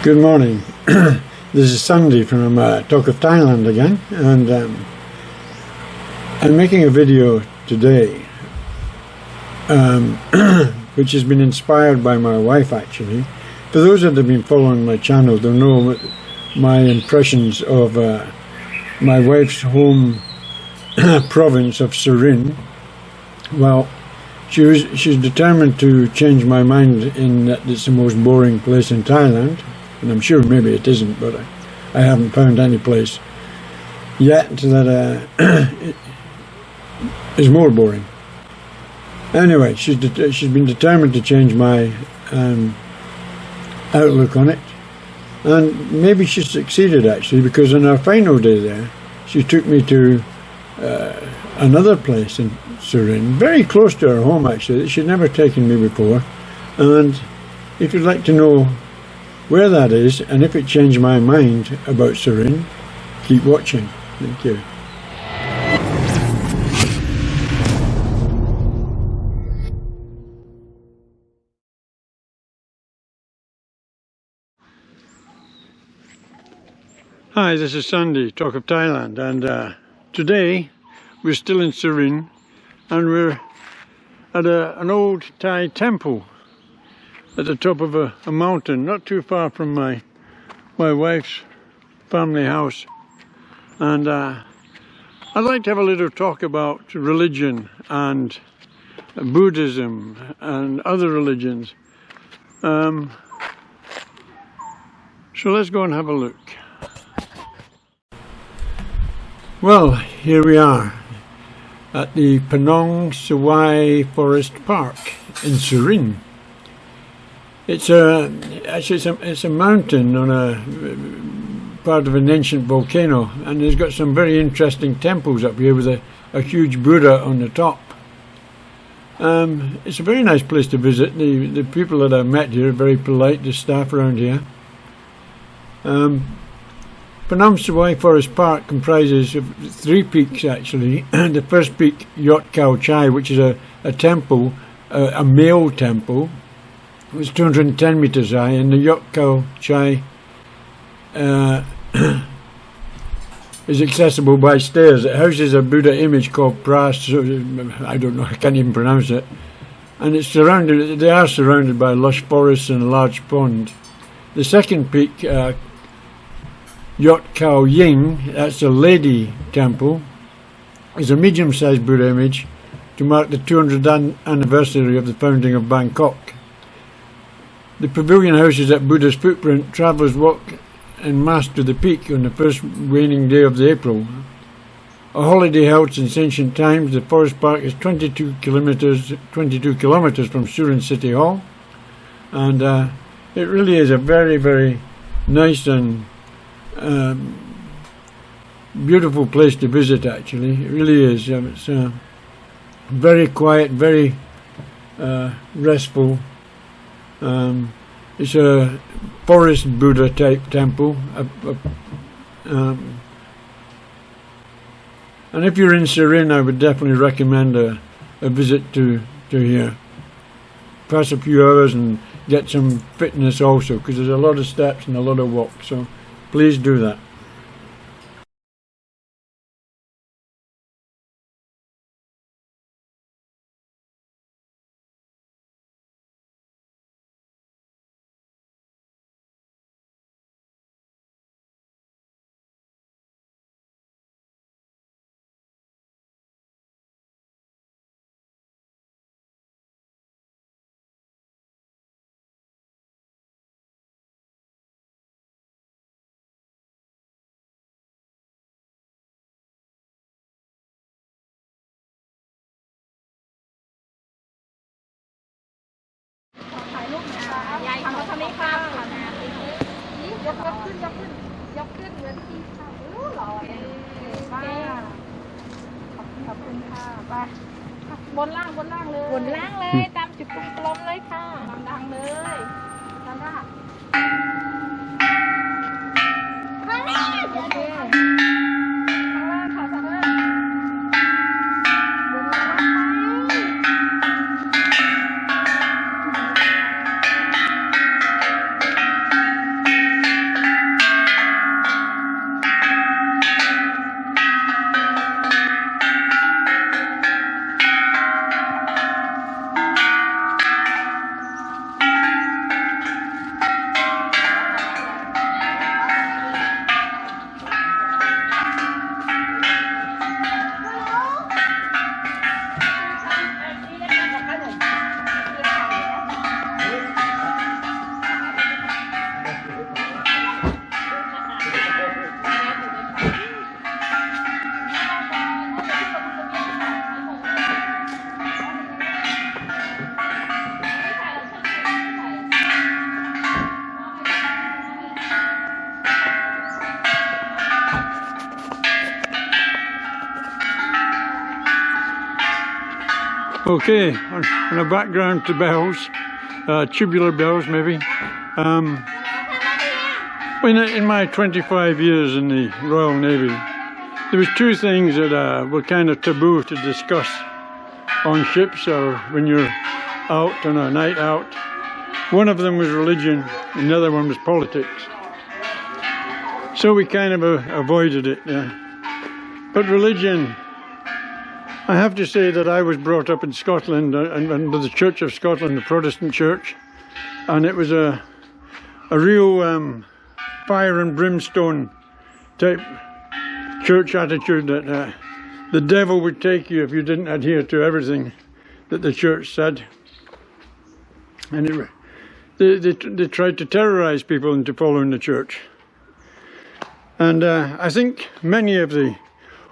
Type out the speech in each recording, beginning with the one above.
Good morning. This is Sandy from Talk of Thailand again, and I'm making a video today which has been inspired by my wife actually. For those that have been following my channel, they'll know my impressions of my wife's home province of Surin. Well, she's determined to change my mind in that it's the most boring place in Thailand. And I'm sure maybe it isn't, but I haven't found any place yet that is more boring. Anyway, she's been determined to change my outlook on it, and maybe she succeeded actually, because on our final day there, she took me to another place in Surin, very close to her home actually, that she'd never taken me before. And if you'd like to know where that is, and if it changed my mind about Surin, keep watching. Thank you. Hi, this is Sandy, Talk of Thailand, and today we're still in Surin, and we're at an old Thai temple at the top of a mountain, not too far from my wife's family house. And I'd like to have a little talk about religion and Buddhism and other religions. So let's go and have a look. Well, here we are at the Penang Sawai Forest Park in Surin. It's a mountain on a part of an ancient volcano, and it's got some very interesting temples up here with a huge Buddha on the top. It's a very nice place to visit. The people that I've met here are very polite, the staff around here. Penang Sawai Forest Park comprises of 3 peaks actually. The first peak, Yot Khao Chai, which is a temple, a male temple. It's 210 meters high, and the Yot Khao Chai is accessible by stairs. It houses a Buddha image called Pras, I don't know, I can't even pronounce it. And it's they are surrounded by lush forests and a large pond. The second peak, Yot Khao Ying, that's a lady temple, is a medium-sized Buddha image to mark the 200th anniversary of the founding of Bangkok. The pavilion houses at Buddha's footprint. Travellers walk en masse to the peak on the first waning day of the April. A holiday held since ancient times, the forest park is 22 kilometres from Surin City Hall, and it really is a very, very nice and beautiful place to visit actually. It really is. It's very quiet, very restful. It's a forest Buddha type temple, and if you're in Surin, I would definitely recommend a visit to here. Pass a few hours and get some fitness also, because there's a lot of steps and a lot of walk, so please do that.ยกขึ้นเหมือนที่ค่ะหล่อเองมากขอบคุณค่ะไปบนล่างเลยตามจุดกลมๆเลยค่ะดังๆเลยดังๆข้างล่างค่ะข้างล่างบนล่างไป Okay, on a background to bells, tubular bells maybe. In my 25 years in the Royal Navy, there was two things that were kind of taboo to discuss on ships or when you're out on a night out. One of them was religion, and the other one was politics. So we kind of avoided it. But religion, I have to say that I was brought up in Scotland under the Church of Scotland, the Protestant Church, and it was a real fire and brimstone type church attitude that the devil would take you if you didn't adhere to everything that the church said. And they tried to terrorize people into following the church. And I think many of the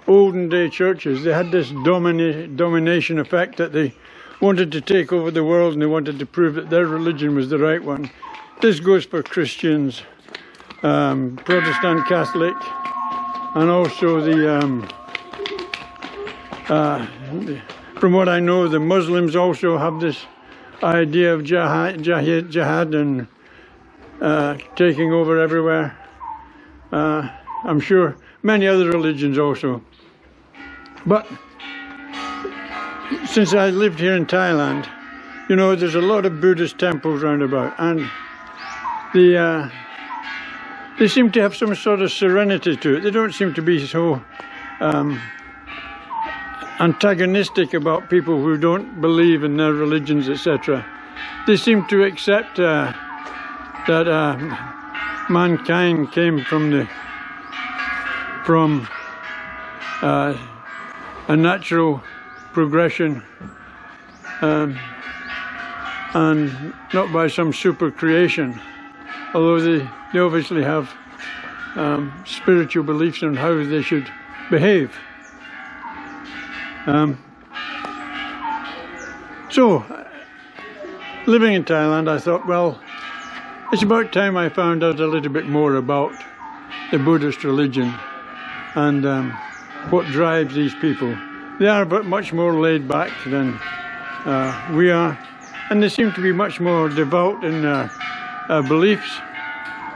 olden day churches, they had this domination effect that they wanted to take over the world and they wanted to prove that their religion was the right one. This goes for Christians, Protestant, Catholic, and also from what I know, the Muslims also have this idea of jihad and taking over everywhere. I'm sure many other religions also. But since I lived here in Thailand, you know, there's a lot of Buddhist temples round about, and they seem to have some sort of serenity to it. They don't seem to be so antagonistic about people who don't believe in their religions, etc. They seem to accept that mankind came from a natural progression and not by some super creation, although they obviously have spiritual beliefs on how they should behave. So, living in Thailand, I thought, well, it's about time I found out a little bit more about the Buddhist religion and what drives these people. They are but much more laid back than we are, and they seem to be much more devout in their beliefs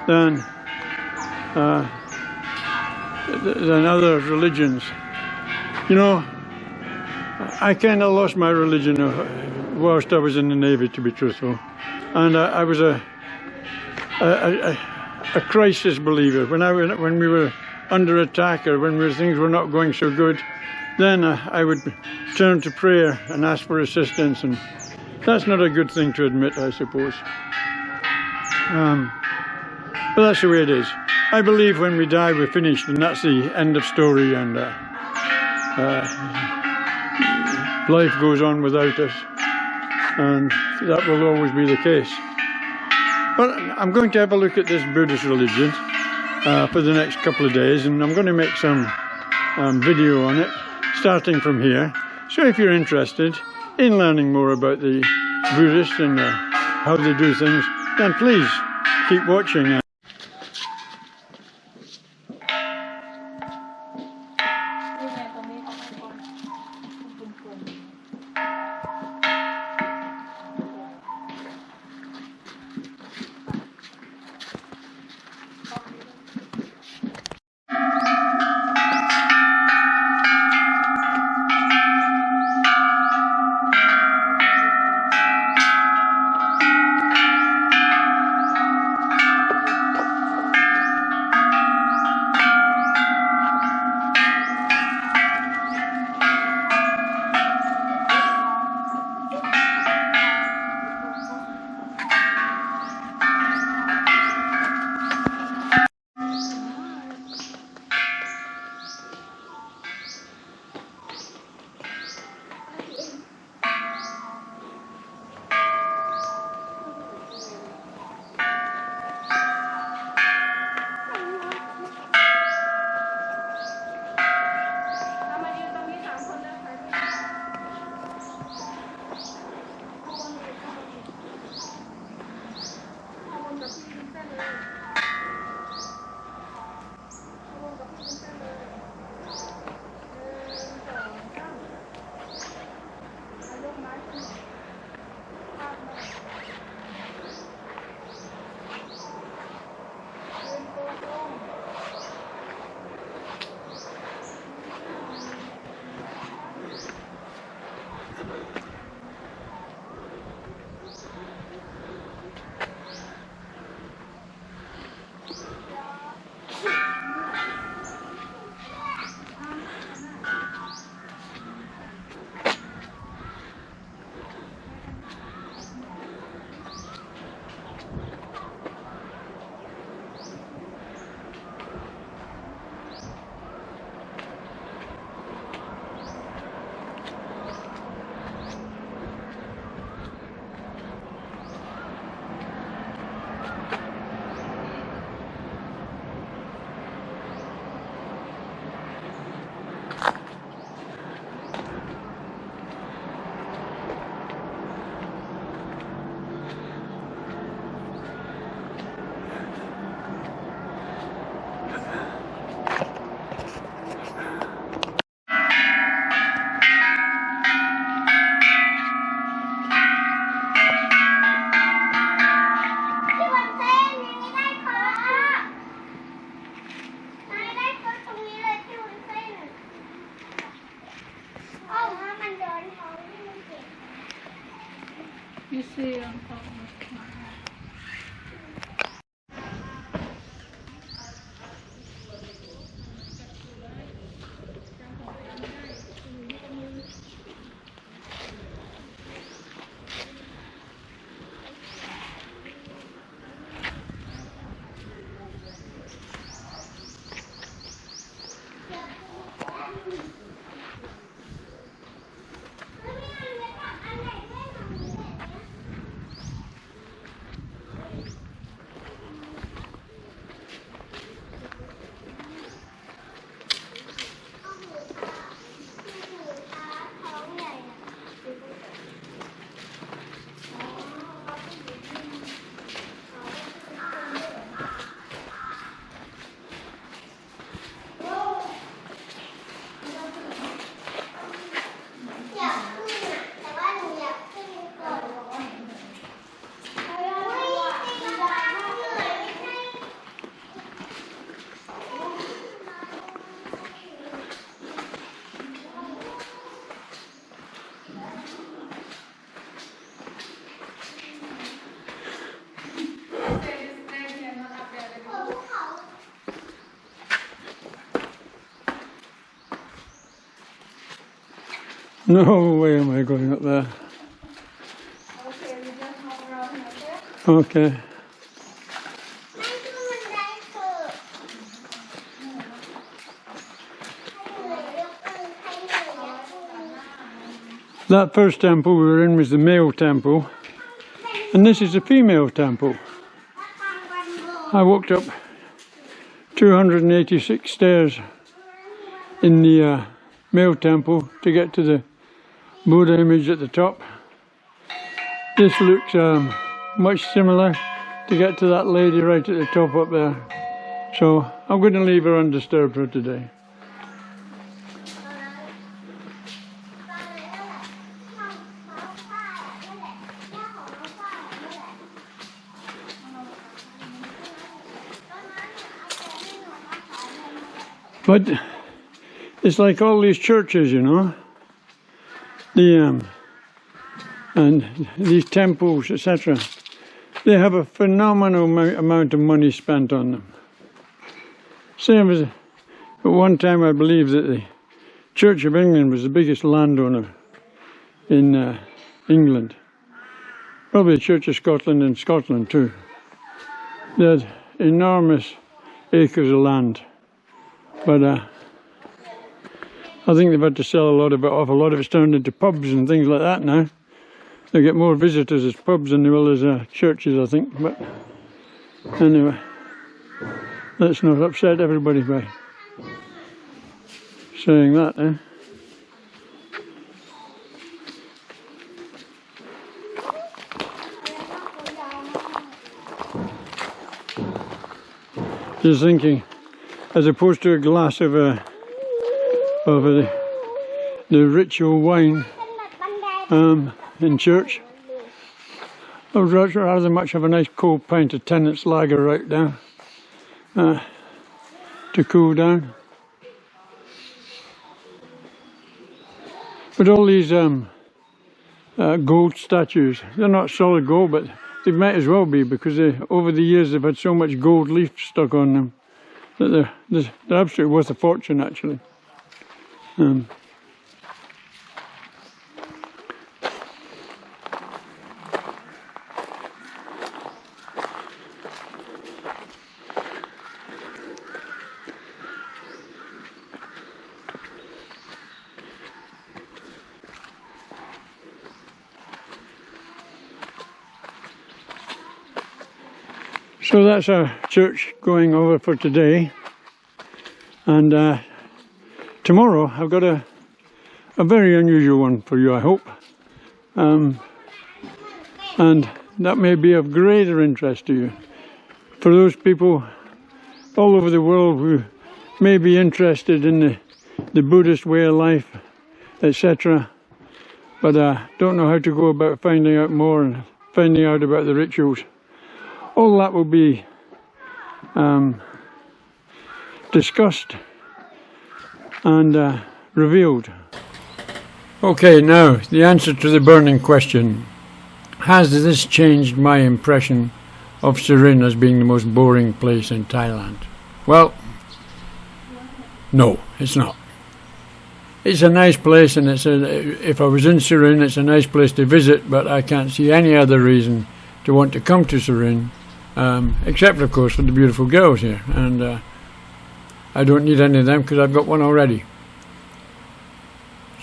than other religions. You know, I kind of lost my religion whilst I was in the Navy, to be truthful, and I was a crisis believer. When we were under attack or when things were not going so good, then I would turn to prayer and ask for assistance, and that's not a good thing to admit, I suppose. But that's the way it is. I believe when we die we're finished, and that's the end of story, and life goes on without us, and that will always be the case. But I'm going to have a look at this Buddhist religion for the next couple of days, and I'm going to make some video on it, starting from here. So if you're interested in learning more about the Buddhists and how they do things, then please keep watching. No way am I going up there. Okay, we just walk around here, Okay. okay? That first temple we were in was the male temple, and this is the female temple. I walked up 286 stairs in the male temple to get to the Buddha image at the top. This looks much similar to get to that lady right at the top up there. So I'm going to leave her undisturbed for today. But it's like all these churches, you know, and these temples, etc. They have a phenomenal amount of money spent on them. Same as at one time, I believe that the Church of England was the biggest landowner in England. Probably the Church of Scotland and Scotland too. They had enormous acres of land. But I think they've had to sell a lot of it off. A lot of it's turned into pubs and things like that now. They get more visitors as pubs than they will as churches, I think. But anyway, let's not upset everybody by saying that, eh? Just thinking, as opposed to a glass of the ritual wine in church, I would rather much have a nice cold pint of Tennant's lager right down to cool down. But all these gold statues, they're not solid gold, but they might as well be, because over the years they've had so much gold leaf stuck on them that they're absolutely worth a fortune, actually. So that's our church going over for today, and tomorrow I've got a very unusual one for you, I hope, and that may be of greater interest to you. For those people all over the world who may be interested in the Buddhist way of life, etc., but don't know how to go about finding out more and finding out about the rituals. All that will be discussed and revealed. Okay, now the answer to the burning question. Has this changed my impression of Surin as being the most boring place in Thailand? Well, no, it's not. It's a nice place, and if I was in Surin, it's a nice place to visit, but I can't see any other reason to want to come to Surin. Except of course for the beautiful girls here, and I don't need any of them because I've got one already.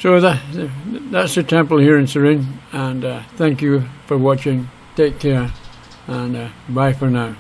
So that's the temple here in Surin, and thank you for watching. Take care, and bye for now.